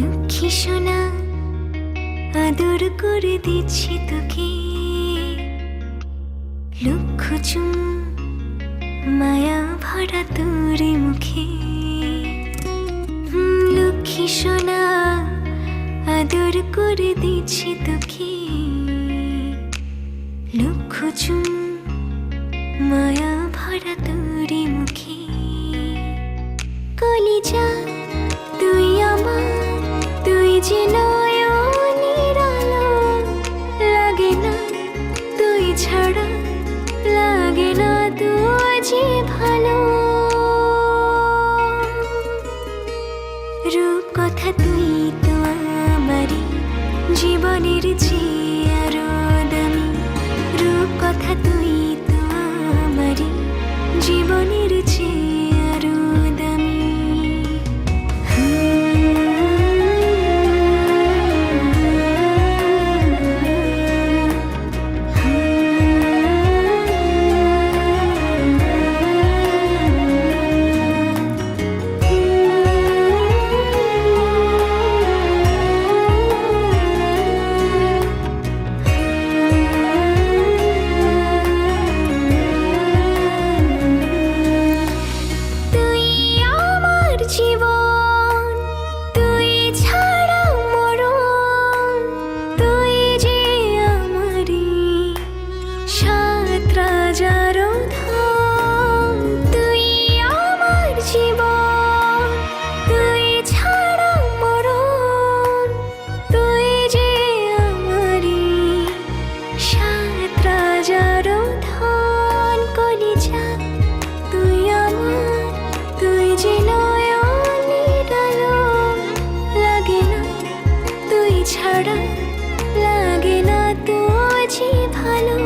লক্ষ্মী সোনা আদর করে দিচ্ছি তোকে, লক্ষ চুম মায়া ভরা তোর মুখে। লক্ষ্মী সোনা আদর করে দিচ্ছি তোকে, লক্ষ চুম মায়া ভরা তোর মুখে। কলিজা তুই আমার, তুই যে নয়নের আলো, লাগে না তুই ছাড়া, লাগে না তুই যে ভালো। রূপ কথা তুই তো আমারই জীবনের চেয়ে আরো দামি, রূপ কথা তুই তো আমারই জীবনের চেয়ে আরো দামি। ছাড়া লাগে না তো যে ভালো।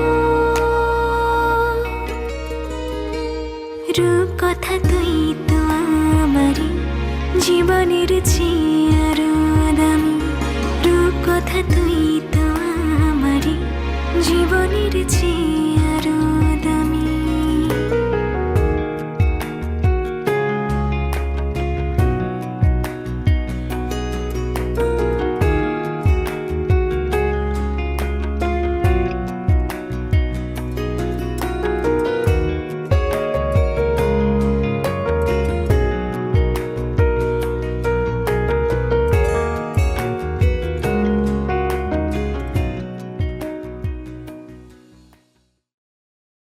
রূপ কথা তুই তো আমারই জীবনের চেয়ে আরো দামি, রূপ কথা তুই তো আমারই জীবনের চেয়ে